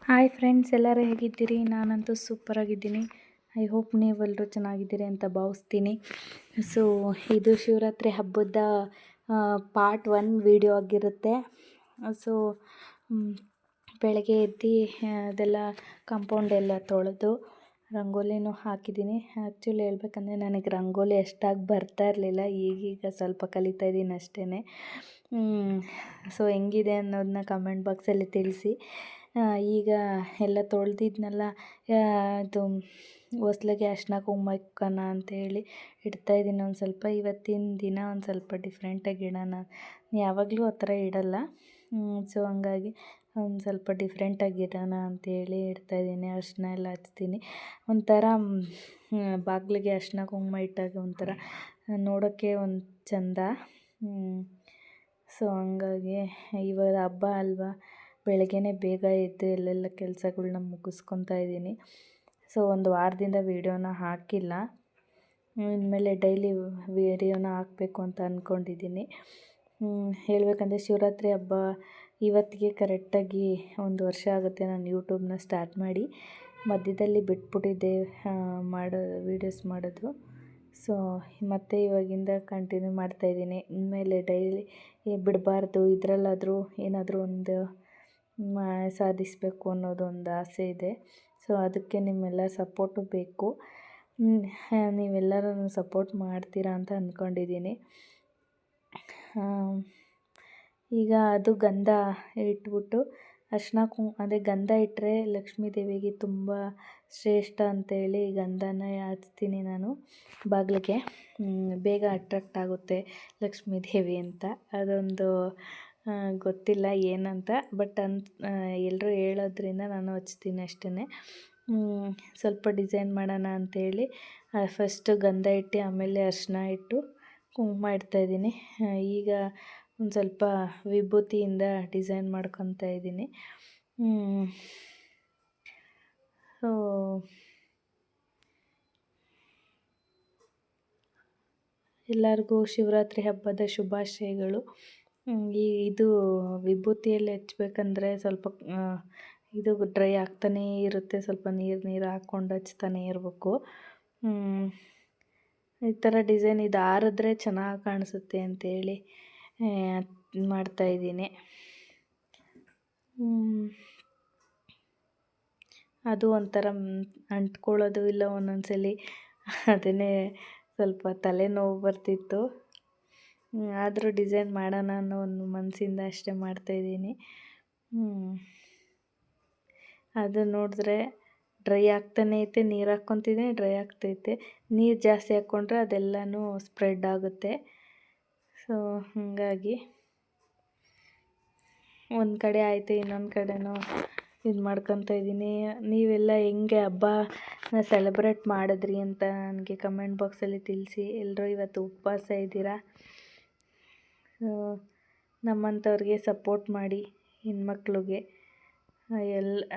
Hi friends, ಎಲ್ಲರೂ ಹೇಗಿದ್ದೀರಿ? ನಾನಂತೂ ಸೂಪರಾಗಿದ್ದೀನಿ. ಐ ಹೋಪ್ ನೀವೆಲ್ಲರೂ ಚೆನ್ನಾಗಿದ್ದೀರಿ ಅಂತ ಭಾವಿಸ್ತೀನಿ. ಸೊ ಇದು ಶಿವರಾತ್ರಿ ಹಬ್ಬದ ಪಾರ್ಟ್ 1 ವಿಡಿಯೋ ಆಗಿರುತ್ತೆ. ಸೊ ಬೆಳಗ್ಗೆ ಎದ್ದು ಅದೆಲ್ಲ ಕಾಂಪೌಂಡ್ ಎಲ್ಲ ತೊಳೆದು ರಂಗೋಲಿನೂ ಹಾಕಿದ್ದೀನಿ. ಆ್ಯಕ್ಚುಲಿ ಹೇಳ್ಬೇಕಂದ್ರೆ ನನಗೆ ರಂಗೋಲಿ ಅಷ್ಟಾಗಿ ಬರ್ತಾ ಇರಲಿಲ್ಲ. ಈಗೀಗ ಸ್ವಲ್ಪ ಕಲಿತಾ ಇದ್ದೀನಿ ಅಷ್ಟೇ. ಸೊ ಹೆಂಗಿದೆ ಅನ್ನೋದನ್ನ ಕಮೆಂಟ್ ಬಾಕ್ಸಲ್ಲಿ ತಿಳಿಸಿ. ಈಗ ಎಲ್ಲ ತೊಳೆದಿದ್ನೆಲ್ಲ ಅದು ಹೊಸ್ಲಿಗೆ ಅರಿಶಿನ ಕುಂಕುಮ ಇಕ್ಕೋಣ ಅಂತೇಳಿ ಇಡ್ತಾಯಿದ್ದೀನಿ. ಒಂದು ಸ್ವಲ್ಪ ಇವತ್ತಿನ ದಿನ ಒಂದು ಸ್ವಲ್ಪ ಡಿಫ್ರೆಂಟಾಗಿ ಇಡೋಣ. ಯಾವಾಗಲೂ ಆ ಥರ ಇಡಲ್ಲ. ಸೊ ಹಂಗಾಗಿ ಒಂದು ಸ್ವಲ್ಪ ಡಿಫ್ರೆಂಟಾಗಿ ಇಡೋಣ ಅಂತೇಳಿ ಇಡ್ತಾಯಿದ್ದೀನಿ. ಅರಿಶಿನ ಎಲ್ಲ ಹಚ್ತೀನಿ. ಒಂಥರ ಬಾಗಿಲಿಗೆ ಅರಿಶಿನ ಕುಂಕುಮ ಇಟ್ಟಾಗ ಒಂಥರ ನೋಡೋಕ್ಕೆ ಒಂದು ಚೆಂದ. ಸೊ ಹಂಗಾಗಿ ಇವಾಗ ಹಬ್ಬ ಅಲ್ವಾ, ಬೆಳಗ್ಗೆನೇ ಬೇಗ ಎದ್ದು ಎಲ್ಲೆಲ್ಲ ಕೆಲಸಗಳ್ನ ಮುಗಿಸ್ಕೊತಾ ಇದ್ದೀನಿ. ಸೊ ಒಂದು ವಾರದಿಂದ ವೀಡಿಯೋನ ಹಾಕಿಲ್ಲ. ಇನ್ಮೇಲೆ ಡೈಲಿ ವೀಡಿಯೋನ ಹಾಕಬೇಕು ಅಂತ ಅಂದ್ಕೊಂಡಿದ್ದೀನಿ. ಹೇಳಬೇಕಂದ್ರೆ ಶಿವರಾತ್ರಿ ಹಬ್ಬ ಇವತ್ತಿಗೆ ಕರೆಕ್ಟಾಗಿ 1 ವರ್ಷ ಆಗುತ್ತೆ ನಾನು ಯೂಟ್ಯೂಬ್ನ ಸ್ಟಾರ್ಟ್ ಮಾಡಿ. ಮಧ್ಯದಲ್ಲಿ ಬಿಟ್ಬಿಟ್ಟಿದ್ದೆ ವೀಡಿಯೋಸ್ ಮಾಡೋದು. ಸೊ ಮತ್ತೆ ಇವಾಗಿಂದ ಕಂಟಿನ್ಯೂ ಮಾಡ್ತಾಯಿದ್ದೀನಿ. ಇನ್ಮೇಲೆ ಡೈಲಿ ಬಿಡಬಾರ್ದು, ಇದರಲ್ಲಾದರೂ ಏನಾದರೂ ಒಂದು ಸಾಧಿಸಬೇಕು ಅನ್ನೋದೊಂದು ಆಸೆ ಇದೆ. ಸೊ ಅದಕ್ಕೆ ನಿಮ್ಮೆಲ್ಲ ಸಪೋರ್ಟು ಬೇಕು. ನೀವೆಲ್ಲರೂ ಸಪೋರ್ಟ್ ಮಾಡ್ತೀರಾ ಅಂತ ಅಂದ್ಕೊಂಡಿದ್ದೀನಿ. ಈಗ ಅದು ಗಂಧ ಇಟ್ಬಿಟ್ಟು ಅರಿಶಿನ ಅದೇ ಗಂಧ ಇಟ್ಟರೆ ಲಕ್ಷ್ಮೀ ದೇವಿಗೆ ತುಂಬ ಶ್ರೇಷ್ಠ ಅಂತೇಳಿ ಗಂಧನ ಹಚ್ತೀನಿ ನಾನು ಬಾಗಿಲಿಗೆ. ಬೇಗ ಅಟ್ರಾಕ್ಟ್ ಆಗುತ್ತೆ ಲಕ್ಷ್ಮೀ ದೇವಿ ಅಂತ. ಅದೊಂದು ಗೊತ್ತಿಲ್ಲ ಏನಂತ, ಬಟ್ ಎಲ್ಲರೂ ಹೇಳೋದ್ರಿಂದ ನಾನು ಹಚ್ತೀನಿ ಅಷ್ಟೇ. ಸ್ವಲ್ಪ ಡಿಸೈನ್ ಮಾಡೋಣ ಅಂಥೇಳಿ ಫಸ್ಟು ಗಂಧ ಇಟ್ಟು ಆಮೇಲೆ ಅರಿಶಿನ ಇಟ್ಟು ಕುಂಕುಮ ಇಡ್ತಾಯಿದ್ದೀನಿ. ಈಗ ಒಂದು ಸ್ವಲ್ಪ ವಿಭೂತಿಯಿಂದ ಡಿಸೈನ್ ಮಾಡ್ಕೊತಾ ಇದ್ದೀನಿ. ಸೊ ಎಲ್ಲರಿಗೂ ಶಿವರಾತ್ರಿ ಹಬ್ಬದ ಶುಭಾಶಯಗಳು. ಇದು ವಿಭೂತಿಯಲ್ಲಿ ಹಚ್ಬೇಕಂದ್ರೆ ಸ್ವಲ್ಪ ಇದು ಡ್ರೈ ಆಗ್ತಾನೇ ಇರುತ್ತೆ. ಸ್ವಲ್ಪ ನೀರು ಹಾಕ್ಕೊಂಡು ಹಚ್ತಾನೇ ಇರಬೇಕು. ಈ ಥರ ಡಿಸೈನ್ ಇದು ಆರಿದ್ರೆ ಚೆನ್ನಾಗಿ ಕಾಣಿಸುತ್ತೆ ಅಂಥೇಳಿ ಮಾಡ್ತಾಯಿದ್ದೀನಿ. ಅದು ಒಂಥರ ಅಂಟ್ಕೊಳ್ಳೋದು ಇಲ್ಲ, ಒಂದೊಂದ್ಸಲಿ ಅದನ್ನೇ ಸ್ವಲ್ಪ ತಲೆನೋವು ಬರ್ತಿತ್ತು. ಆದರೂ ಡಿಸೈನ್ ಮಾಡೋಣ ಅನ್ನೋ ಒಂದು ಮನಸ್ಸಿಂದ ಅಷ್ಟೇ ಮಾಡ್ತಾಯಿದ್ದೀನಿ. ಅದು ನೋಡಿದ್ರೆ ಡ್ರೈ ಆಗ್ತಾನೆ ಐತೆ. ನೀರು ಹಾಕ್ಕೊತಿದ್ದೀನಿ, ಡ್ರೈ ಆಗ್ತೈತೆ. ನೀರು ಜಾಸ್ತಿ ಹಾಕ್ಕೊಂಡ್ರೆ ಅದೆಲ್ಲನೂ ಸ್ಪ್ರೆಡ್ ಆಗುತ್ತೆ. ಸೊ ಹಾಗಾಗಿ ಒಂದು ಕಡೆ ಆಯಿತು, ಇನ್ನೊಂದು ಕಡೆನೂ ಇದು ಮಾಡ್ಕೊತಾ ಇದ್ದೀನಿ. ನೀವೆಲ್ಲ ಹೆಂಗೆ ಹಬ್ಬನ ಸೆಲೆಬ್ರೇಟ್ ಮಾಡಿದ್ರಿ ಅಂತ ನನಗೆ ಕಮೆಂಟ್ ಬಾಕ್ಸಲ್ಲಿ ತಿಳಿಸಿ. ಎಲ್ಲರೂ ಇವತ್ತು ಉಪವಾಸ ಇದ್ದೀರಾ. ನಮ್ಮಂಥವ್ರಿಗೆ ಸಪೋರ್ಟ್ ಮಾಡಿ, ಹೆಣ್ಮಕ್ಳಿಗೆ.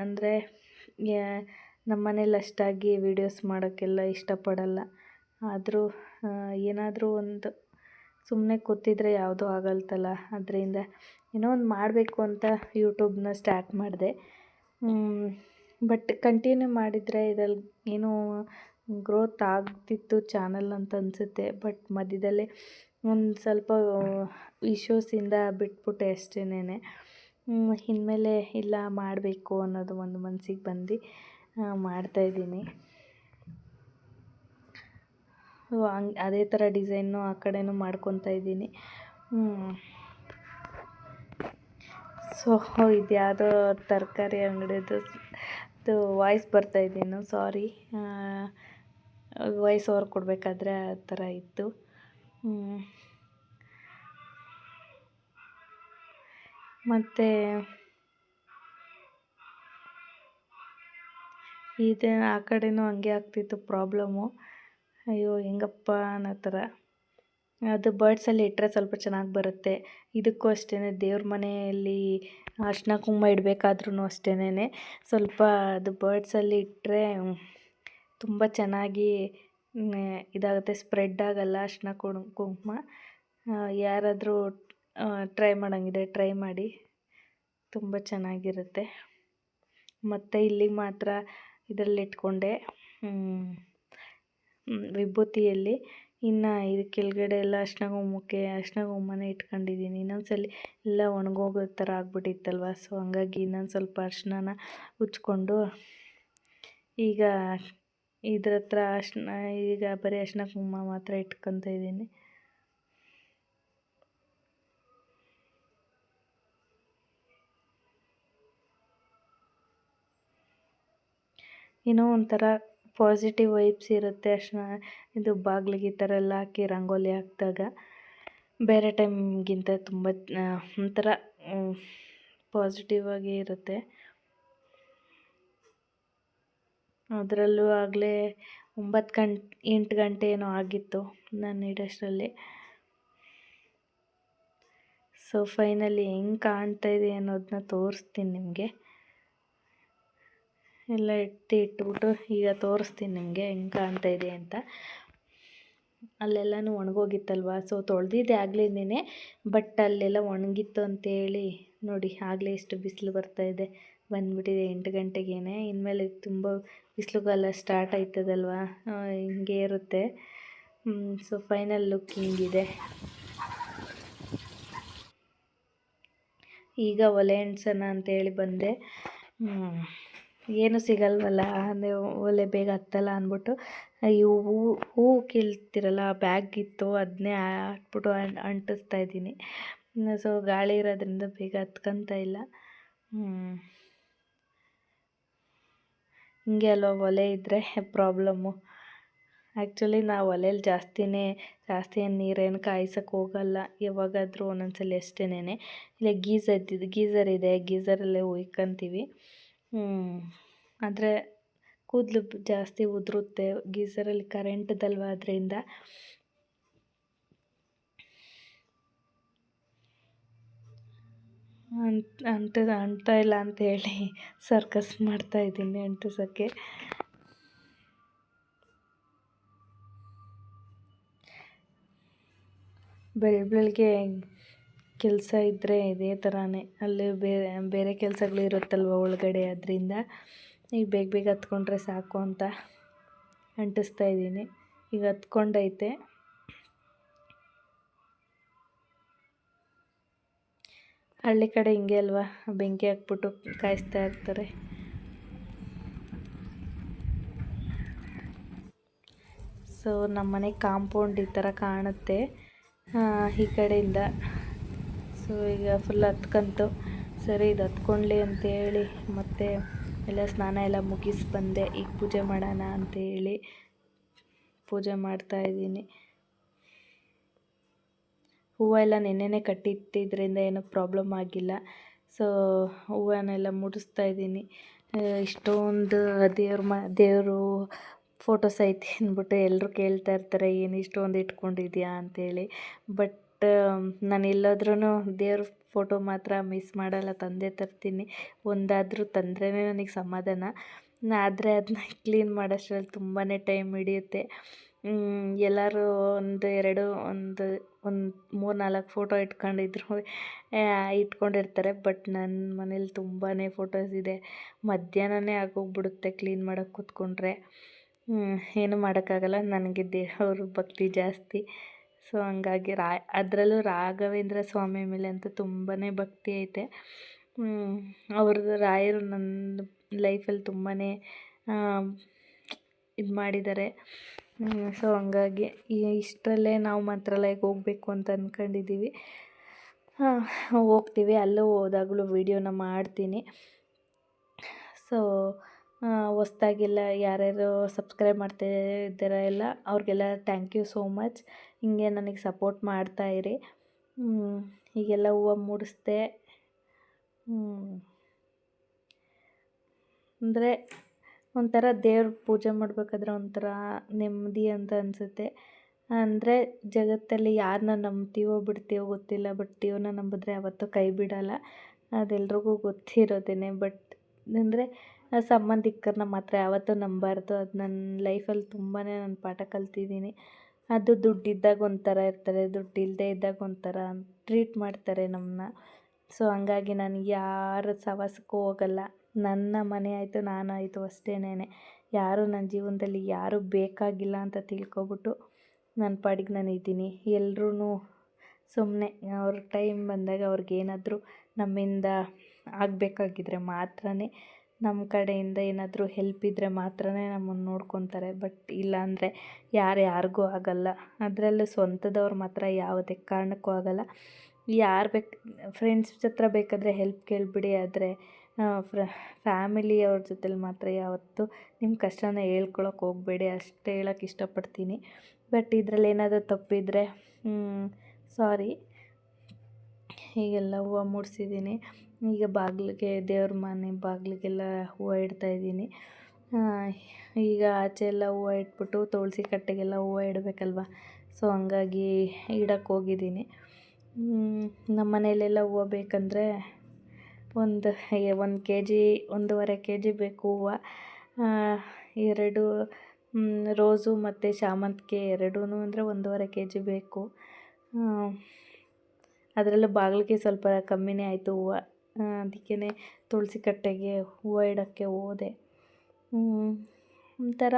ಅಂದರೆ ನಮ್ಮ ಮನೇಲಿ ಅಷ್ಟಾಗಿ ವೀಡಿಯೋಸ್ ಮಾಡೋಕ್ಕೆಲ್ಲ ಇಷ್ಟಪಡಲ್ಲ. ಆದರೂ ಏನಾದರೂ ಒಂದು ಸುಮ್ಮನೆ ಕೂತಿದ್ರೆ ಯಾವುದೂ ಆಗಲ್ತಲ್ಲ, ಅದರಿಂದ ಏನೋ ಒಂದು ಮಾಡಬೇಕು ಅಂತ ಯೂಟ್ಯೂಬ್ನ ಸ್ಟಾರ್ಟ್ ಮಾಡಿದೆ. ಬಟ್ ಕಂಟಿನ್ಯೂ ಮಾಡಿದರೆ ಇದ್ರಲ್ಲಿ ಏನೋ ಗ್ರೋತ್ ಆಗ್ತಿತ್ತು ಚಾನಲ್ ಅಂತ ಅನಿಸುತ್ತೆ. ಬಟ್ ಮಧ್ಯದಲ್ಲೇ ಒಂದು ಸ್ವಲ್ಪ ಇಶ್ಯೂಸಿಂದ ಬಿಟ್ಬಿಟ್ಟೆ ಅಷ್ಟೇನೆ. ಇನ್ಮೇಲೆ ಇಲ್ಲ ಮಾಡಬೇಕು ಅನ್ನೋದು ಒಂದು ಮನಸ್ಸಿಗೆ ಬಂದು ಮಾಡ್ತಾಯಿದ್ದೀನಿ. ಅದೇ ಥರ ಡಿಸೈನು ಆ ಕಡೆನೂ ಮಾಡ್ಕೊತಾ ಇದ್ದೀನಿ. ಸೊ ಇದು ಯಾವುದೋ ತರಕಾರಿ ಅಂಗಡಿದು ವಾಯ್ಸ್ ಬರ್ತಾಯಿದ್ದೇನು, ಸಾರಿ. ವಾಯ್ಸ್ ಓವರ್ ಕೊಡಬೇಕಾದ್ರೆ ಆ ಥರ ಇತ್ತು. ಮತ್ತು ಇದು ಆ ಕಡೆನೂ ಹಂಗೆ ಆಗ್ತಿತ್ತು ಪ್ರಾಬ್ಲಮ್ಮು. ಅಯ್ಯೋ ಹೆಂಗಪ್ಪ ಅನ್ನೋ ಥರ. ಅದು ಬರ್ಡ್ಸಲ್ಲಿ ಇಟ್ಟರೆ ಸ್ವಲ್ಪ ಚೆನ್ನಾಗಿ ಬರುತ್ತೆ. ಇದಕ್ಕೂ ಅಷ್ಟೇ, ದೇವ್ರ ಮನೆಯಲ್ಲಿ ಅರಿಶಿನ ಕುಂಕುಮ ಇಡಬೇಕಾದ್ರೂ ಅಷ್ಟೇನೆ ಸ್ವಲ್ಪ ಅದು ಬರ್ಡ್ಸಲ್ಲಿ ಇಟ್ಟರೆ ತುಂಬ ಚೆನ್ನಾಗಿ ಇದಾಗುತ್ತೆ, ಸ್ಪ್ರೆಡ್ ಆಗೋಲ್ಲ ಅರಿಶಿನ ಕುಂಕುಮ. ಯಾರಾದರೂ ಟ್ರೈ ಮಾಡೋಂಗಿದ್ರೆ ಟ್ರೈ ಮಾಡಿ, ತುಂಬ ಚೆನ್ನಾಗಿರುತ್ತೆ. ಮತ್ತು ಇಲ್ಲಿಗೆ ಮಾತ್ರ ಇದರಲ್ಲಿ ಇಟ್ಕೊಂಡೆ ವಿಭೂತಿಯಲ್ಲಿ. ಇನ್ನು ಇದು ಕೆಳಗಡೆ ಎಲ್ಲ ಅರಿಶಿನ ಕುಂಕುಮನೇ ಇಟ್ಕೊಂಡಿದ್ದೀನಿ. ಇನ್ನೊಂದ್ಸಲ ಎಲ್ಲ ಒಣಗೋಗೋ ಥರ ಆಗ್ಬಿಟ್ಟಿತ್ತಲ್ವ, ಸೊ ಹಂಗಾಗಿ ಇನ್ನೊಂದು ಸ್ವಲ್ಪ ಅರಿಶಿನ ಉಜ್ಕೊಂಡು ಈಗ ಇದ್ರ ಹತ್ರ ಈಗ ಬರೀ ಅರಿಶಿನ ಕುಂಕುಮ ಮಾತ್ರ ಇಟ್ಕೊತಾ ಇದ್ದೀನಿ. ಏನೋ ಒಂಥರ ಪಾಸಿಟಿವ್ ವೈಬ್ಸ್ ಇರುತ್ತೆ ಅರಿಶಿನ ಇದು ಬಾಗಿಲಿಗೆ ಈ ಥರ ಎಲ್ಲ ಹಾಕಿ ರಂಗೋಲಿ ಹಾಕಿದಾಗ. ಬೇರೆ ಟೈಮ್ಗಿಂತ ತುಂಬ ಒಂಥರ ಪಾಸಿಟಿವ್ ಆಗಿ ಇರುತ್ತೆ. ಅದರಲ್ಲೂ ಆಗಲೇ 8 ಗಂಟೆ ಏನೋ ಆಗಿತ್ತು ನಾನು ಇಡೋಷ್ಟರಲ್ಲಿ. ಸೊ ಫೈನಲಿ ಹೆಂಗೆ ಕಾಣ್ತಾ ಇದೆ ಅನ್ನೋದನ್ನ ತೋರಿಸ್ತೀನಿ ನಿಮಗೆ. ಎಲ್ಲ ಇಟ್ಬಿಟ್ಟು ಈಗ ತೋರಿಸ್ತೀನಿ ನಿಮಗೆ ಹೆಂಗೆ ಕಾಣ್ತಾ ಇದೆ ಅಂತ. ಅಲ್ಲೆಲ್ಲನೂ ಒಣಗೋಗಿತ್ತಲ್ವ, ಸೊ ತೊಳೆದಿದ್ದೆ ಆಗ್ಲೇನೆ, ಬಟ್ ಅಲ್ಲೆಲ್ಲ ಒಣಗಿತ್ತು ಅಂತೇಳಿ ನೋಡಿ ಆಗಲೇ ಎಷ್ಟು ಬಿಸಿಲು ಬರ್ತಾಯಿದೆ, ಬಂದುಬಿಟ್ಟಿದೆ 8 ಗಂಟೆಗೇ. ಇನ್ಮೇಲೆ ತುಂಬ ಬಿಸಿಲುಗಾಲ ಸ್ಟಾರ್ಟ್ ಆಯ್ತದಲ್ವ, ಹಿಂಗೆ ಇರುತ್ತೆ. ಸೊ ಫೈನಲ್ ಲುಕ್ ಹಿಂಗಿದೆ. ಈಗ ಒಲೆ ಅಂಟ್ಸೋಣ ಅಂತೇಳಿ ಬಂದೆ. ಏನು ಸಿಗಲ್ವಲ್ಲ ಅಂದರೆ ಒಲೆ ಬೇಗ ಹತ್ತಲ್ಲ ಅಂದ್ಬಿಟ್ಟು ಇವು ಹೂವು ಕೀಳ್ತಿರಲ್ಲ ಬ್ಯಾಗ್ ಇತ್ತು, ಅದನ್ನೇ ಹಾಕ್ಬಿಟ್ಟು ಅಂಟಿಸ್ತಾ ಇದ್ದೀನಿ. ಸೊ ಗಾಳಿ ಇರೋದ್ರಿಂದ ಬೇಗ ಹತ್ಕೊಂತ ಇಲ್ಲ. ಹಿಂಗೆ ಅಲ್ವ ಒಲೆ ಇದ್ದರೆ ಪ್ರಾಬ್ಲಮ್ಮು. ಆ್ಯಕ್ಚುಲಿ ನಾವು ಒಲೆಯಲ್ಲಿ ಜಾಸ್ತಿ ಏನು ನೀರೇನು ಕಾಯ್ಸೋಕ್ಕೆ ಹೋಗಲ್ಲ, ಯಾವಾಗಾದರೂ ಒಂದೊಂದ್ಸಲ ಅಷ್ಟೇನೆ. ಇಲ್ಲ ಗೀಝರ್ ಇದೆ, ಗೀಝರಲ್ಲೇ ಉಯ್ಕೊಂತೀವಿ. ಆದರೆ ಕೂದಲು ಜಾಸ್ತಿ ಉದುರುತ್ತೆ ಗೀಝರಲ್ಲಿ, ಕರೆಂಟ್ದಲ್ವ ಅದರಿಂದ. ಅಂಟ್ತಾ ಇಲ್ಲ ಅಂತೇಳಿ ಸರ್ಕಸ್ ಮಾಡ್ತಾಯಿದ್ದೀನಿ ಅಂಟಿಸೋಕ್ಕೆ. ಬೆಳಗ್ಗೆ ಕೆಲಸ ಇದ್ದರೆ ಇದೇ ಥರನೇ, ಅಲ್ಲಿ ಬೇರೆ ಕೆಲಸಗಳು ಇರುತ್ತಲ್ವ ಒಳಗಡೆ, ಅದರಿಂದ ಈಗ ಬೇಗ ಹತ್ಕೊಂಡ್ರೆ ಸಾಕು ಅಂತ ಅಂಟಿಸ್ತಾ ಇದ್ದೀನಿ. ಈಗ ಹತ್ಕೊಂಡೈತೆ. ಹಳ್ಳಿ ಕಡೆ ಹಿಂಗೆ ಅಲ್ವಾ, ಬೆಂಕಿ ಹಾಕ್ಬಿಟ್ಟು ಕಾಯಿಸ್ತಾ ಇರ್ತಾರೆ. ಸೊ ನಮ್ಮನೆ ಕಾಂಪೌಂಡ್ ಈ ಥರ ಕಾಣುತ್ತೆ ಈ ಕಡೆಯಿಂದ. ಸೊ ಈಗ ಫುಲ್ ಹತ್ಕಂತು, ಸರಿ ಇದು ಹತ್ಕೊಂಡ್ಲಿ ಅಂತೇಳಿ ಮತ್ತೆ ಎಲ್ಲ ಸ್ನಾನ ಎಲ್ಲ ಮುಗಿಸಿ ಬಂದೆ. ಈಗ ಪೂಜೆ ಮಾಡೋಣ ಅಂತೇಳಿ ಪೂಜೆ ಮಾಡ್ತಾಯಿದ್ದೀನಿ. ಹೂವು ಎಲ್ಲ ನೆನ್ನೆನೇ ಕಟ್ಟಿಟ್ಟಿದ್ದರಿಂದ ಏನೂ ಪ್ರಾಬ್ಲಮ್ ಆಗಿಲ್ಲ. ಸೊ ಹೂವನ್ನೆಲ್ಲ ಮುಡಿಸ್ತಾ ಇದ್ದೀನಿ. ಇಷ್ಟೊಂದು ದೇವರು ಫೋಟೋಸ್ ಐತೆ ಅಂದ್ಬಿಟ್ಟು ಎಲ್ಲರೂ ಕೇಳ್ತಾ ಇರ್ತಾರೆ, ಏನು ಇಷ್ಟೊಂದು ಇಟ್ಕೊಂಡಿದ್ಯಾ ಅಂತೇಳಿ. ಬಟ್ ನಾನು ಎಲ್ಲಾದ್ರೂ ದೇವ್ರ ಫೋಟೋ ಮಾತ್ರ ಮಿಸ್ ಮಾಡಲ್ಲ, ತಂದೇ ತರ್ತೀನಿ. ಒಂದಾದರೂ ತಂದ್ರೇ ನನಗೆ ಸಮಾಧಾನ. ಆದರೆ ಅದನ್ನ ಕ್ಲೀನ್ ಮಾಡೋಷ್ಟರಲ್ಲಿ ತುಂಬಾ ಟೈಮ್ ಹಿಡಿಯುತ್ತೆ. ಎಲ್ಲರೂ ಒಂದು 3-4 ಫೋಟೋ ಇಟ್ಕೊಂಡಿರ್ತಾರೆ. ಬಟ್ ನನ್ನ ಮನೇಲಿ ತುಂಬಾ ಫೋಟೋಸ್ ಇದೆ. ಮಧ್ಯಾಹ್ನನೇ ಆಗೋಗ್ಬಿಡುತ್ತೆ ಕ್ಲೀನ್ ಮಾಡೋಕ್ಕೆ ಕೂತ್ಕೊಂಡ್ರೆ. ಏನೂ ಮಾಡೋಕ್ಕಾಗಲ್ಲ, ನನಗೆ ದೇವ್ರ ಭಕ್ತಿ ಜಾಸ್ತಿ. ಸೊ ಹಂಗಾಗಿ ಅದರಲ್ಲೂ ರಾಘವೇಂದ್ರ ಸ್ವಾಮಿ ಮೇಲೆ ಅಂತೂ ತುಂಬಾ ಭಕ್ತಿ ಐತೆ. ಅವ್ರದ್ದು ರಾಯರು ನನ್ನ ಲೈಫಲ್ಲಿ ತುಂಬಾ ಇದು ಮಾಡಿದ್ದಾರೆ. ಸೊ ಹಂಗಾಗಿ ಇಷ್ಟರಲ್ಲೇ ನಾವು ಮಂತ್ರಾಲಯಕ್ಕೆ ಹೋಗಬೇಕು ಅಂತ ಅಂದ್ಕೊಂಡಿದ್ದೀವಿ. ಹೋಗ್ತೀವಿ, ಅಲ್ಲೂ ಹೋದಾಗಲೂ ವೀಡಿಯೋನ ಮಾಡ್ತೀನಿ. ಸೊ ಹೊಸ್ದಾಗೆಲ್ಲ ಯಾರ್ಯಾರು ಸಬ್ಸ್ಕ್ರೈಬ್ ಮಾಡ್ತಾ ಇದ್ದೀರ ಎಲ್ಲ ಅವ್ರಿಗೆಲ್ಲ ಥ್ಯಾಂಕ್ ಯು ಸೋ ಮಚ್. ಹಿಂಗೆ ನನಗೆ ಸಪೋರ್ಟ್ ಮಾಡ್ತಾಯಿರಿ. ಹೀಗೆಲ್ಲ ಹೂವು ಮುಡಿಸ್ದೆ. ಅಂದರೆ ಒಂಥರ ದೇವ್ರ ಪೂಜೆ ಮಾಡಬೇಕಾದ್ರೆ ಒಂಥರ ನೆಮ್ಮದಿ ಅಂತ ಅನಿಸುತ್ತೆ. ಅಂದರೆ ಜಗತ್ತಲ್ಲಿ ಯಾರನ್ನ ನಂಬ್ತೀವೋ ಬಿಡ್ತೀವೋ ಗೊತ್ತಿಲ್ಲ, ಬಟ್ ದೇವ್ರನ್ನ ನಂಬಿದ್ರೆ ಯಾವತ್ತೂ ಕೈ ಬಿಡಲ್ಲ, ಅದೆಲ್ರಿಗೂ ಗೊತ್ತಿರೋದೇನೆ. ಬಟ್ ಅಂದರೆ ಸಂಬಂಧಿಕರನ್ನ ಮಾತ್ರ ಯಾವತ್ತೂ ನಂಬಬಾರ್ದು. ಅದು ನನ್ನ ಲೈಫಲ್ಲಿ ತುಂಬಾ ನಾನು ಪಾಠ ಕಲ್ತಿದ್ದೀನಿ. ಅದು ದುಡ್ಡಿದ್ದಾಗ ಒಂಥರ ಇರ್ತಾರೆ, ದುಡ್ಡಿಲ್ಲದೆ ಇದ್ದಾಗ ಒಂಥರ ಟ್ರೀಟ್ ಮಾಡ್ತಾರೆ ನಮ್ಮನ್ನ. ಸೊ ಹಂಗಾಗಿ ನಾನು ಯಾರ ಸಹವಾಸಕ್ಕೂ ಹೋಗಲ್ಲ. ನನ್ನ ಮನೆ ಆಯಿತು, ನಾನಾಯಿತು ಅಷ್ಟೇನೆ. ಯಾರು ನನ್ನ ಜೀವನದಲ್ಲಿ ಯಾರೂ ಬೇಕಾಗಿಲ್ಲ ಅಂತ ತಿಳ್ಕೊಬಿಟ್ಟು ನನ್ನ ಪಾಡಿಗೆ ನಾನು ಇದ್ದೀನಿ. ಎಲ್ರೂ ಸುಮ್ಮನೆ ಅವ್ರ ಟೈಮ್ ಬಂದಾಗ ಅವ್ರಿಗೇನಾದರೂ ನಮ್ಮಿಂದ ಆಗಬೇಕಾಗಿದ್ರೆ ಮಾತ್ರನೇ, ನಮ್ಮ ಕಡೆಯಿಂದ ಏನಾದರೂ ಹೆಲ್ಪ್ ಇದ್ದರೆ ಮಾತ್ರನೇ ನಮ್ಮನ್ನು ನೋಡ್ಕೊತಾರೆ. ಬಟ್ ಇಲ್ಲಾಂದರೆ ಯಾರಿಗೂ ಆಗಲ್ಲ. ಅದರಲ್ಲೂ ಸ್ವಂತದವ್ರು ಮಾತ್ರ ಯಾವುದೇ ಕಾರಣಕ್ಕೂ ಆಗಲ್ಲ. ಯಾರು ಫ್ರೆಂಡ್ಸ್ ಹತ್ರ ಬೇಕಾದರೆ ಹೆಲ್ಪ್ ಕೇಳಿಬಿಡಿ, ಆದರೆ ಫ್ಯಾಮಿಲಿಯವ್ರ ಜೊತೆಲಿ ಮಾತ್ರ ಯಾವತ್ತೂ ನಿಮ್ಮ ಕಷ್ಟನ ಹೇಳ್ಕೊಳಕ್ಕೆ ಹೋಗಬೇಡಿ, ಅಷ್ಟೇ ಹೇಳೋಕ್ಕೆ ಇಷ್ಟಪಡ್ತೀನಿ. ಬಟ್ ಇದರಲ್ಲಿ ಏನಾದರೂ ತಪ್ಪಿದರೆ ಸಾರಿ. ಹೀಗೆಲ್ಲ ಹೂವು ಮುಡಿಸಿದ್ದೀನಿ. ಈಗ ಬಾಗಿಲಿಗೆ, ದೇವ್ರ ಮನೆ ಬಾಗಿಲಿಗೆಲ್ಲ ಹೂವು ಇಡ್ತಾಯಿದ್ದೀನಿ. ಈಗ ಆಚೆ ಎಲ್ಲ ಹೂವು ಇಟ್ಬಿಟ್ಟು ತುಳಸಿ ಕಟ್ಟೆಗೆಲ್ಲ ಹೂವು ಇಡಬೇಕಲ್ವ, ಸೊ ಹಂಗಾಗಿ ಇಡಕ್ಕೆ ಹೋಗಿದ್ದೀನಿ. ನಮ್ಮ ಮನೆಯಲ್ಲೆಲ್ಲ ಹೂವು ಬೇಕಂದರೆ ಒಂದು KG 1.5 KG ಬೇಕು ಹೂವು. 2 ರೋಸು ಮತ್ತು ಶಾಮಂತಿಗೆ ಎರಡೂ ಅಂದರೆ 1.5 KG ಬೇಕು. ಅದರಲ್ಲೂ ಬಾಗಿಲಿಗೆ ಸ್ವಲ್ಪ ಕಮ್ಮಿನೇ ಆಯಿತು ಹೂವು. ಅದಕ್ಕೇ ತುಳಸಿ ಕಟ್ಟೆಗೆ ಹೂವು ಇಡೋಕ್ಕೆ ಹೋದೆ. ಒಂಥರ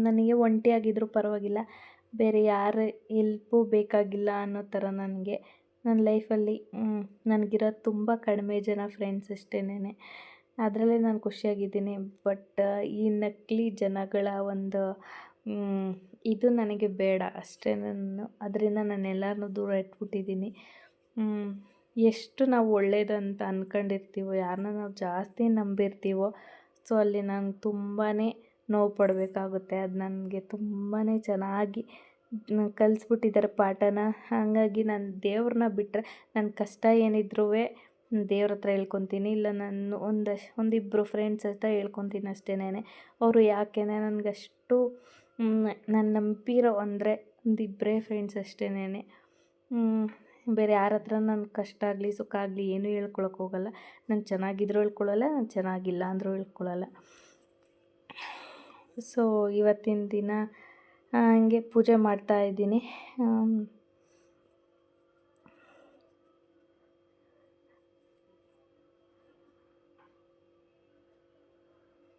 ನನಗೆ ಒಂಟಿಯಾಗಿದ್ದರೂ ಪರವಾಗಿಲ್ಲ, ಬೇರೆ ಯಾರ ಹೆಲ್ಪು ಬೇಕಾಗಿಲ್ಲ ಅನ್ನೋ ಥರ ನನಗೆ ನನ್ನ ಲೈಫಲ್ಲಿ ನನಗಿರೋದು ತುಂಬ ಕಡಿಮೆ ಜನ ಫ್ರೆಂಡ್ಸ್ ಅಷ್ಟೇನೆ. ಅದರಲ್ಲೇ ನಾನು ಖುಷಿಯಾಗಿದ್ದೀನಿ. ಬಟ್ ಈ ನಕಲಿ ಜನಗಳ ಒಂದು ಇದು ನನಗೆ ಬೇಡ ಅಷ್ಟೇ. ಅದರಿಂದ ನಾನು ಎಲ್ಲರನ್ನೂ ದೂರ ಇಟ್ಬಿಟ್ಟಿದ್ದೀನಿ. ಎಷ್ಟು ನಾವು ಒಳ್ಳೇದಂತ ಅಂದ್ಕೊಂಡಿರ್ತೀವೋ, ಯಾರನ್ನ ನಾವು ಜಾಸ್ತಿ ನಂಬಿರ್ತೀವೋ, ಸೊ ಅಲ್ಲಿ ನಾನು ತುಂಬಾ ನೋವು ಪಡಬೇಕಾಗುತ್ತೆ. ಅದು ನನಗೆ ತುಂಬಾ ಚೆನ್ನಾಗಿ ಕಲಿಸ್ಬಿಟ್ಟಿದ್ದಾರೆ ಪಾಠನ. ಹಾಗಾಗಿ ನಾನು ದೇವ್ರನ್ನ ಬಿಟ್ಟರೆ ನನ್ನ ಕಷ್ಟ ಏನಿದ್ರೂ ದೇವ್ರ ಹತ್ರ ಹೇಳ್ಕೊತೀನಿ, ಇಲ್ಲ ನಾನು ಒಂದಿಬ್ಬರು ಫ್ರೆಂಡ್ಸ್ ಹತ್ರ ಹೇಳ್ಕೊತೀನಿ ಅಷ್ಟೇನೆ. ಅವರು ಯಾಕೆಂದರೆ ನನಗಷ್ಟು ನಾನು ನಂಬಿರೋ ಅಂದರೆ ಒಂದಿಬ್ಬರೇ ಫ್ರೆಂಡ್ಸ್ ಅಷ್ಟೇನೆ. ಬೇರೆ ಯಾರ ಹತ್ರ ನನ್ನ ಕಷ್ಟ ಆಗಲಿ ಸುಖ ಆಗಲಿ ಏನೂ ಹೇಳ್ಕೊಳಕ್ಕೆ ಹೋಗಲ್ಲ. ನಾನು ಚೆನ್ನಾಗಿದ್ರೂ ಹೇಳ್ಕೊಳಲ್ಲ, ನಾನು ಚೆನ್ನಾಗಿಲ್ಲ ಅಂದರೂ ಹೇಳ್ಕೊಳಲ್ಲ. ಸೊ ಇವತ್ತಿನ ದಿನ ಹಂಗೆ ಪೂಜೆ ಮಾಡ್ತಾಯಿದ್ದೀನಿ.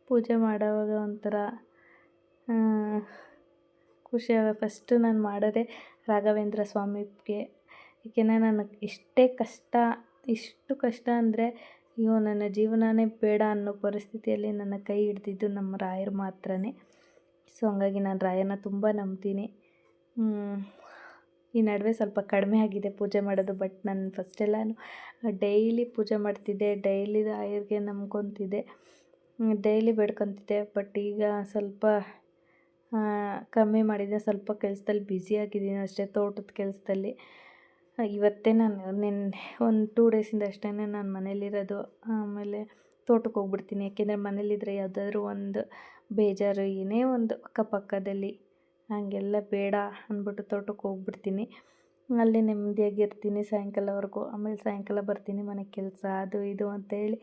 ಪೂಜೆ ಮಾಡೋವಾಗ ಒಂಥರ ಖುಷಿಯಾಗ ಫಸ್ಟು ನಾನು ಮಾಡೋದೇ ರಾಘವೇಂದ್ರ ಸ್ವಾಮಿಗೆ. ಏಕೆಂದರೆ ನನಗೆ ಇಷ್ಟು ಕಷ್ಟ ಅಂದರೆ ಅಯ್ಯೋ ನನ್ನ ಜೀವನನೇ ಬೇಡ ಅನ್ನೋ ಪರಿಸ್ಥಿತಿಯಲ್ಲಿ ನನ್ನ ಕೈ ಹಿಡ್ದಿದ್ದು ನಮ್ಮ ರಾಯರು ಮಾತ್ರನೇ. ಸೊ ಹಂಗಾಗಿ ನಾನು ರಾಯರನ್ನ ತುಂಬ ನಂಬ್ತೀನಿ. ಈ ನಡುವೆ ಸ್ವಲ್ಪ ಕಡಿಮೆ ಆಗಿದೆ ಪೂಜೆ ಮಾಡೋದು. ಬಟ್ ನಾನು ಫಸ್ಟೆಲ್ಲನೂ ಡೈಲಿ ಪೂಜೆ ಮಾಡ್ತಿದ್ದೆ, ಡೈಲಿ ರಾಯರಿಗೆ ನಂಬ್ಕೊತಿದ್ದೆ, ಡೈಲಿ ಬೇಡ್ಕೊತಿದ್ದೆ. ಬಟ್ ಈಗ ಸ್ವಲ್ಪ ಕಮ್ಮಿ ಮಾಡಿದ್ದೆ. ಸ್ವಲ್ಪ ಕೆಲಸದಲ್ಲಿ ಬ್ಯುಸಿಯಾಗಿದ್ದೀನಿ ಅಷ್ಟೇ, ತೋಟದ ಕೆಲಸದಲ್ಲಿ. ಇವತ್ತೇ ನಾನು ಒಂದು 2 ಡೇಸಿಂದ ಅಷ್ಟೇ ನಾನು ಮನೇಲಿರೋದು. ಆಮೇಲೆ ತೋಟಕ್ಕೆ ಹೋಗ್ಬಿಡ್ತೀನಿ. ಯಾಕೆಂದರೆ ಮನೇಲಿದ್ದರೆ ಯಾವುದಾದ್ರೂ ಒಂದು ಬೇಜಾರು, ಏನೇ ಒಂದು ಅಕ್ಕಪಕ್ಕದಲ್ಲಿ, ಹಾಗೆಲ್ಲ ಬೇಡ ಅಂದ್ಬಿಟ್ಟು ತೋಟಕ್ಕೆ ಹೋಗ್ಬಿಡ್ತೀನಿ. ಅಲ್ಲಿ ನೆಮ್ಮದಿಯಾಗಿರ್ತೀನಿ ಸಾಯಂಕಾಲವರೆಗೂ. ಆಮೇಲೆ ಸಾಯಂಕಾಲ ಬರ್ತೀನಿ, ಮನೆ ಕೆಲಸ ಅದು ಇದು ಅಂತೇಳಿ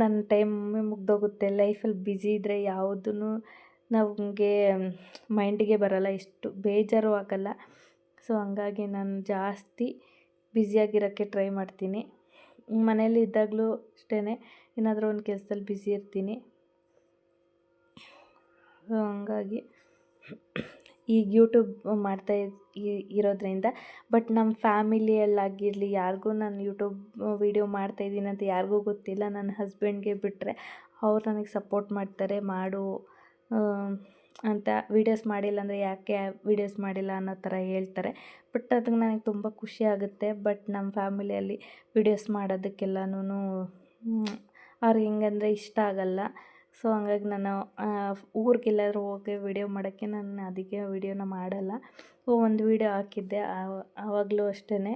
ನನ್ನ ಟೈಮ್ ಮುಗ್ದೋಗುತ್ತೆ. ಲೈಫಲ್ಲಿ ಬ್ಯುಸಿ ಇದ್ದರೆ ಯಾವುದೂ ನಮಗೆ ಮೈಂಡಿಗೆ ಬರೋಲ್ಲ, ಎಷ್ಟು ಬೇಜಾರು ಆಗೋಲ್ಲ. ಸೊ ಹಂಗಾಗಿ ನಾನು ಜಾಸ್ತಿ ಬ್ಯುಸಿಯಾಗಿರೋಕ್ಕೆ ಟ್ರೈ ಮಾಡ್ತೀನಿ. ಮನೇಲಿ ಇದ್ದಾಗಲೂ ಅಷ್ಟೇ, ಏನಾದರೂ ಒಂದು ಕೆಲಸದಲ್ಲಿ ಬ್ಯುಸಿ ಇರ್ತೀನಿ. ಸೊ ಹಂಗಾಗಿ ಈಗ ಯೂಟ್ಯೂಬ್ ಮಾಡ್ತಾ ಇರೋದ್ರಿಂದ, ಬಟ್ ನಮ್ಮ ಫ್ಯಾಮಿಲಿಯಲ್ಲಾಗಿರಲಿ ಯಾರಿಗೂ ನಾನು ಯೂಟ್ಯೂಬ್ ವೀಡಿಯೋ ಮಾಡ್ತಾಯಿದ್ದೀನಿ ಅಂತ ಯಾರಿಗೂ ಗೊತ್ತಿಲ್ಲ. ನನ್ನ ಹಸ್ಬೆಂಡ್ಗೆ ಬಿಟ್ಟರೆ ಅವ್ರು ನನಗೆ ಸಪೋರ್ಟ್ ಮಾಡ್ತಾರೆ, ಮಾಡು ಅಂತ. ವೀಡಿಯೋಸ್ ಮಾಡಿಲ್ಲ ಅಂದರೆ ಯಾಕೆ ವೀಡಿಯೋಸ್ ಮಾಡಿಲ್ಲ ಅನ್ನೋ ಥರ ಹೇಳ್ತಾರೆ. ಬಟ್ ಅದಕ್ಕೆ ನನಗೆ ತುಂಬ ಖುಷಿ ಆಗುತ್ತೆ. ಬಟ್ ನಮ್ಮ ಫ್ಯಾಮಿಲಿಯಲ್ಲಿ ವೀಡಿಯೋಸ್ ಮಾಡೋದಕ್ಕೆಲ್ಲನೂ ಅವ್ರಿಗೆ ಹೆಂಗಂದರೆ ಇಷ್ಟ ಆಗಲ್ಲ. ಸೊ ಹಂಗಾಗಿ ನಾನು ಊರಿಗೆಲ್ಲಾದ್ರೂ ಹೋಗಿ ವೀಡಿಯೋ ಮಾಡೋಕ್ಕೆ ನಾನು ಅದಕ್ಕೆ ವೀಡಿಯೋನ ಮಾಡಲ್ಲ. ಒಂದು ವೀಡಿಯೋ ಹಾಕಿದ್ದೆ, ಆವಾಗಲೂ ಅಷ್ಟೇ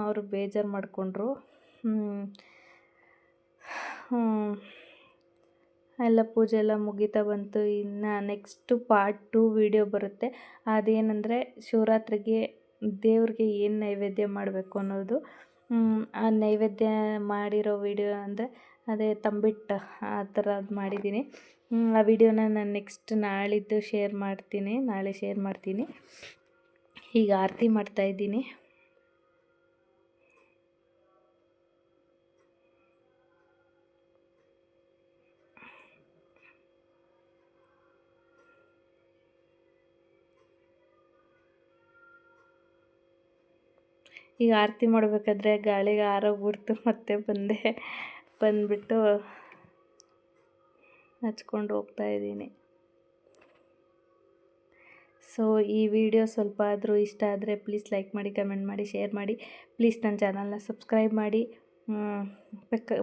ಅವರು ಬೇಜಾರು ಮಾಡಿಕೊಂಡ್ರು. ಎಲ್ಲ ಪೂಜೆ ಎಲ್ಲ ಮುಗೀತಾ ಬಂತು. ಇನ್ನು ನೆಕ್ಸ್ಟು ಪಾರ್ಟ್ 2 ವೀಡಿಯೋ ಬರುತ್ತೆ. ಅದೇನೆಂದರೆ ಶಿವರಾತ್ರಿಗೆ ದೇವ್ರಿಗೆ ಏನು ನೈವೇದ್ಯ ಮಾಡಬೇಕು ಅನ್ನೋದು. ಆ ನೈವೇದ್ಯ ಮಾಡಿರೋ ವೀಡಿಯೋ ಅಂದರೆ ಅದೇ ತಂಬಿಟ್ಟು ಆ ಥರದ್ದು ಮಾಡಿದ್ದೀನಿ. ಆ ವಿಡಿಯೋನ ನಾನು ನೆಕ್ಸ್ಟ್ ನಾಳೆ ಶೇರ್ ಮಾಡ್ತೀನಿ. ಈಗ ಆರತಿ ಮಾಡ್ತಾಯಿದ್ದೀನಿ. ಈಗ ಆರತಿ ಮಾಡಬೇಕಾದ್ರೆ ಗಾಳಿಗೆ ಆರೋಗ್ಬಿಡ್ತು, ಮತ್ತೆ ಬಂದುಬಿಟ್ಟು ಹಚ್ಕೊಂಡು ಹೋಗ್ತಾಯಿದ್ದೀನಿ. ಸೊ ಈ ವಿಡಿಯೋ ಸ್ವಲ್ಪ ಆದರೂ ಇಷ್ಟ ಆದರೆ ಪ್ಲೀಸ್ ಲೈಕ್ ಮಾಡಿ, ಕಮೆಂಟ್ ಮಾಡಿ, ಶೇರ್ ಮಾಡಿ. ಪ್ಲೀಸ್ ನನ್ನ ಚಾನಲ್ನ ಸಬ್ಸ್ಕ್ರೈಬ್ ಮಾಡಿ.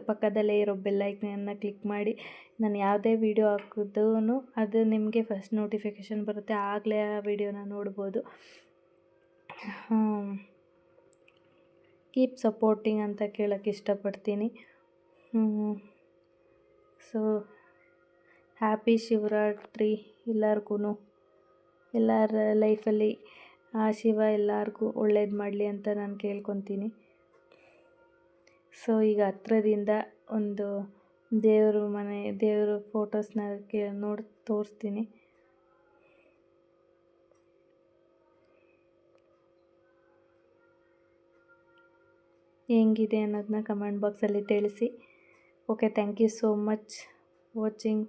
ಪಕ್ಕದಲ್ಲೇ ಇರೋ ಬೆಲ್ ಐಕನನ್ನು ಕ್ಲಿಕ್ ಮಾಡಿ. ನಾನು ಯಾವುದೇ ವಿಡಿಯೋ ಹಾಕಿದ್ರೂ ಅದು ನಿಮಗೆ ಫಸ್ಟ್ ನೋಟಿಫಿಕೇಷನ್ ಬರುತ್ತೆ, ಆಗಲೇ ಆ ವಿಡಿಯೋನ ನೋಡ್ಬೋದು. ಕೀಪ್ ಸಪೋರ್ಟಿಂಗ್ ಅಂತ ಕೇಳೋಕ್ಕೆ ಇಷ್ಟಪಡ್ತೀನಿ. ಸೊ ಹ್ಯಾಪಿ ಶಿವರಾತ್ರಿ ಎಲ್ಲರಿಗೂ. ಎಲ್ಲರ ಲೈಫಲ್ಲಿ ಆ ಶಿವ ಎಲ್ಲರಿಗೂ ಒಳ್ಳೇದು ಮಾಡಲಿ ಅಂತ ನಾನು ಕೇಳ್ಕೊತೀನಿ. ಸೊ ಈಗ ಹತ್ರದಿಂದ ಒಂದು ದೇವ್ರ ಫೋಟೋಸ್ನ ತೋರಿಸ್ತೀನಿ. ಹೆಂಗಿದೆ ಅನ್ನೋದನ್ನ ಕಮೆಂಟ್ ಬಾಕ್ಸಲ್ಲಿ ತಿಳಿಸಿ. Okay, thank you so much watching.